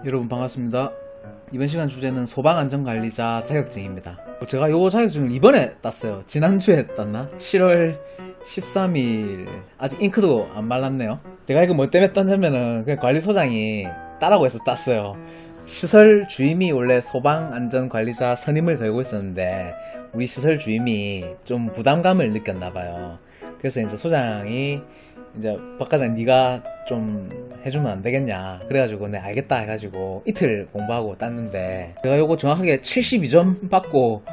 여러분 반갑습니다. 이번 시간 주제는 소방안전관리자 자격증입니다. 제가 요 자격증을 이번에 땄어요. 지난주에 땄나? 7월 13일 아직 잉크도 안 발랐네요. 제가 이거 뭐 때문에 땄냐면은 그냥 관리소장이 따라고 해서 땄어요. 시설 주임이 원래 소방안전관리자 선임을 걸고 있었는데 우리 시설 주임이 좀 부담감을 느꼈나봐요. 그래서 이제 소장이 이제 박 과장 네가 좀 해주면 안 되겠냐 그래가지고 네 알겠다 해가지고 이틀 공부하고 땄는데 제가 요거 정확하게 72점 받고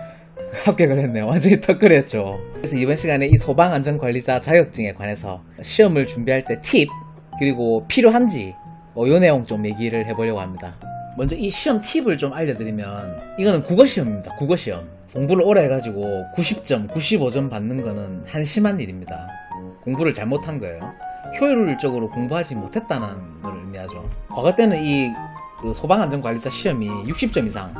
합격을 했네요. 완전히 턱걸이었죠. 그래서 이번 시간에 이 소방안전관리자 자격증에 관해서 시험을 준비할 때 팁 그리고 필요한지 요 내용 좀 얘기를 해보려고 합니다. 먼저 이 시험 팁을 좀 알려드리면 이거는 국어시험입니다. 국어시험 공부를 오래 해가지고 90점 95점 받는 거는 한심한 일입니다. 공부를 잘못한 거예요. 효율적으로 공부하지 못했다는 걸 의미하죠. 과거 때는 이 소방안전관리자 시험이 60점 이상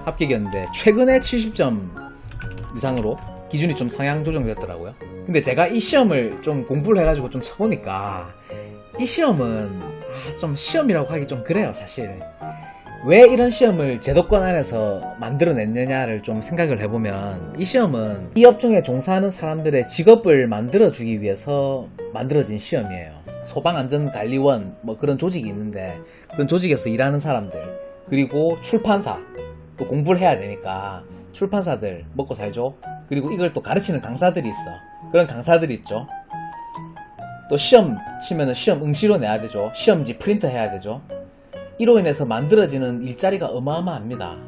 합격이었는데 최근에 70점 이상으로 기준이 좀 상향 조정됐더라고요. 근데 제가 이 시험을 좀 공부를 해가지고 좀 쳐보니까 이 시험은 좀 시험이라고 하기 좀 그래요. 사실 왜 이런 시험을 제도권 안에서 만들어냈느냐를 좀 생각을 해보면 이 시험은 이 업종에 종사하는 사람들의 직업을 만들어주기 위해서 만들어진 시험이에요. 소방안전관리원 뭐 그런 조직이 있는데 그런 조직에서 일하는 사람들 그리고 출판사 또 공부를 해야 되니까 출판사들 먹고 살죠. 그리고 이걸 또 가르치는 강사들이 있어. 그런 강사들이 있죠. 또 시험 치면은 시험 응시로 내야 되죠. 시험지 프린트 해야 되죠. 이로 인해서 만들어지는 일자리가 어마어마합니다.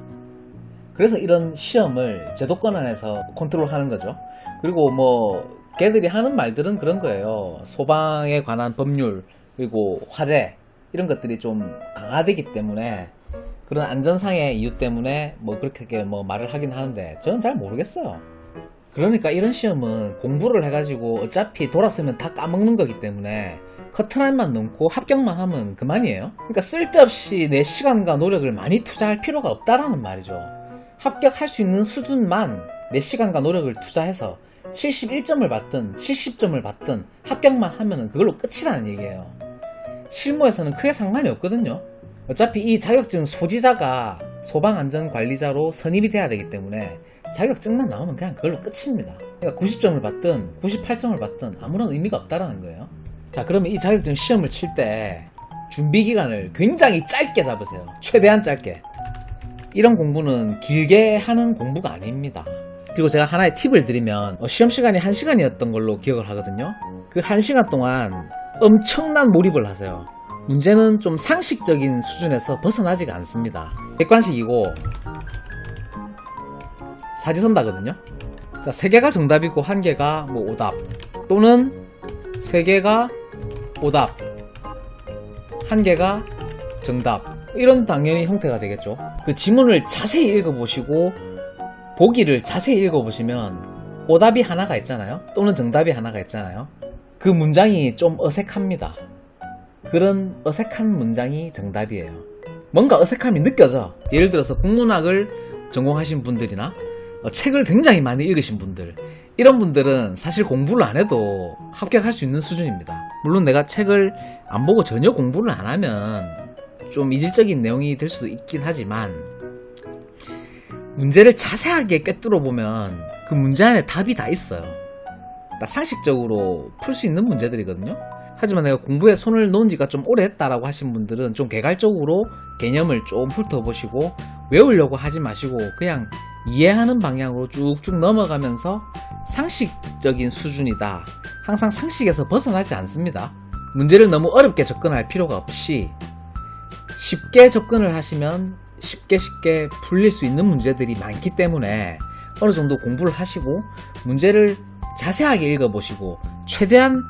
그래서 이런 시험을 제도권 안에서 컨트롤하는 거죠. 그리고 뭐 걔들이 하는 말들은 그런 거예요. 소방에 관한 법률 그리고 화재 이런 것들이 좀 강화되기 때문에 그런 안전상의 이유 때문에 뭐 그렇게 뭐 말을 하긴 하는데 저는 잘 모르겠어요. 그러니까 이런 시험은 공부를 해가지고 어차피 돌아서면 다 까먹는 거기 때문에 커트라인만 넘고 합격만 하면 그만이에요. 그러니까 쓸데없이 내 시간과 노력을 많이 투자할 필요가 없다라는 말이죠. 합격할 수 있는 수준만 내 시간과 노력을 투자해서 71점을 받든 70점을 받든 합격만 하면 그걸로 끝이라는 얘기예요. 실무에서는 크게 상관이 없거든요. 어차피 이 자격증 소지자가 소방안전관리자로 선임이 돼야 되기 때문에 자격증만 나오면 그냥 그걸로 끝입니다. 그러니까 90점을 받든 98점을 받든 아무런 의미가 없다라는 거예요. 자, 그러면 이 자격증 시험을 칠 때 준비 기간을 굉장히 짧게 잡으세요. 최대한 짧게. 이런 공부는 길게 하는 공부가 아닙니다. 그리고 제가 하나의 팁을 드리면 시험 시간이 1시간이었던 걸로 기억을 하거든요. 그 1시간 동안 엄청난 몰입을 하세요. 문제는 좀 상식적인 수준에서 벗어나지가 않습니다. 객관식이고 사지선다거든요. 자, 3개가 정답이고 1개가 뭐 오답 또는 3개가 오답 1개가 정답 이런 당연히 형태가 되겠죠. 그 지문을 자세히 읽어보시고 보기를 자세히 읽어보시면 오답이 하나가 있잖아요. 또는 정답이 하나가 있잖아요. 그 문장이 좀 어색합니다. 그런 어색한 문장이 정답이에요. 뭔가 어색함이 느껴져. 예를 들어서 국문학을 전공하신 분들이나 책을 굉장히 많이 읽으신 분들 이런 분들은 사실 공부를 안 해도 합격할 수 있는 수준입니다. 물론 내가 책을 안 보고 전혀 공부를 안 하면 좀 이질적인 내용이 될 수도 있긴 하지만 문제를 자세하게 꿰뚫어 보면 그 문제 안에 답이 다 있어요. 다 상식적으로 풀 수 있는 문제들이거든요. 하지만 내가 공부에 손을 놓은 지가 좀 오래 했다라고 하신 분들은 좀 개괄적으로 개념을 좀 훑어보시고 외우려고 하지 마시고 그냥 이해하는 방향으로 쭉쭉 넘어가면서 상식적인 수준이다. 항상 상식에서 벗어나지 않습니다. 문제를 너무 어렵게 접근할 필요가 없이 쉽게 접근을 하시면 쉽게 풀릴 수 있는 문제들이 많기 때문에 어느 정도 공부를 하시고 문제를 자세하게 읽어보시고 최대한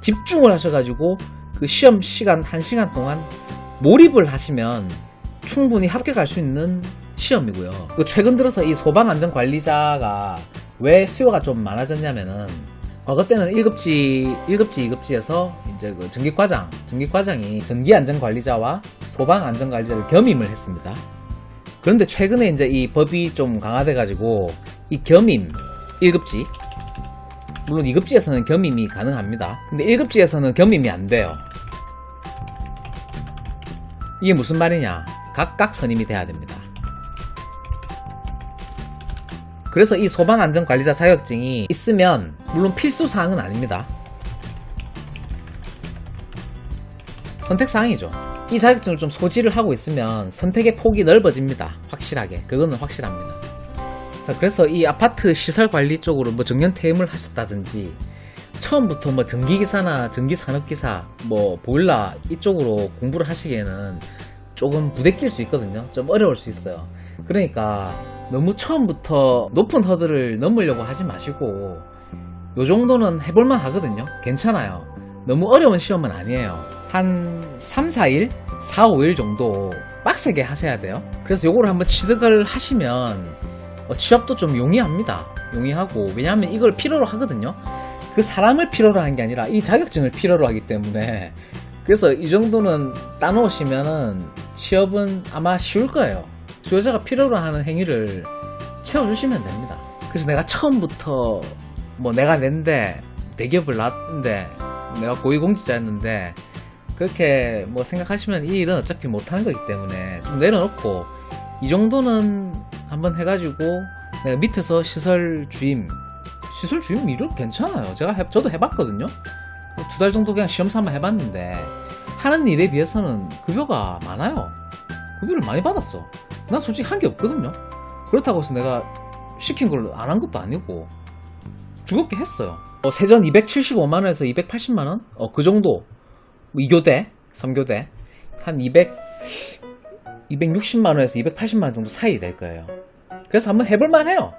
집중을 하셔가지고 그 시험 시간 1시간 동안 몰입을 하시면 충분히 합격할 수 있는 시험이고요. 최근 들어서 이 소방안전관리자가 왜 수요가 좀 많아졌냐면은 과거 때는 1급지, 2급지에서 이제 그 전기과장이 전기안전관리자와 소방안전관리자를 겸임을 했습니다. 그런데 최근에 이제 이 법이 좀 강화돼가지고 이 겸임 1급지 물론 2급지에서는 겸임이 가능합니다. 근데 1급지에서는 겸임이 안 돼요. 이게 무슨 말이냐? 각각 선임이 돼야 됩니다. 그래서 이 소방안전관리사 자격증이 있으면 물론 필수사항은 아닙니다. 선택사항이죠. 이 자격증을 좀 소지를 하고 있으면 선택의 폭이 넓어집니다. 확실하게. 그거는 확실합니다. 자, 그래서 이 아파트 시설관리 쪽으로 뭐 정년퇴임을 하셨다든지 처음부터 뭐 전기기사나 전기산업기사 뭐 보일러 이쪽으로 공부를 하시기에는 조금 부대낄 수 있거든요. 좀 어려울 수 있어요. 그러니까 너무 처음부터 높은 허들을 넘으려고 하지 마시고 요 정도는 해볼만 하거든요. 괜찮아요. 너무 어려운 시험은 아니에요. 한 3, 4일? 4, 5일 정도 빡세게 하셔야 돼요. 그래서 요거를 한번 취득을 하시면 취업도 좀 용이합니다. 용이하고 왜냐하면 이걸 필요로 하거든요. 그 사람을 필요로 하는 게 아니라 이 자격증을 필요로 하기 때문에 그래서 이 정도는 따놓으시면은 취업은 아마 쉬울 거예요. 수요자가 필요로 하는 행위를 채워주시면 됩니다. 그래서 내가 처음부터 뭐 내가 낸데 대기업을 나왔는데 내가 고위공직자였는데 그렇게 뭐 생각하시면 이 일은 어차피 못하는 거기 때문에 좀 내려놓고 이 정도는 한번 해가지고 내가 밑에서 시설 주임 일은 괜찮아요. 저도 해봤거든요. 2달 정도 그냥 시험 삼아 해봤는데 하는 일에 비해서는 급여가 많아요. 급여를 많이 받았어. 난 솔직히 한 게 없거든요. 그렇다고 해서 내가 시킨 걸 안 한 것도 아니고 즐겁게 했어요. 세전 275만원에서 280만원? 그 정도. 2교대, 3교대. 한 260만원에서 280만원 정도 사이 될 거예요. 그래서 한번 해볼만 해요.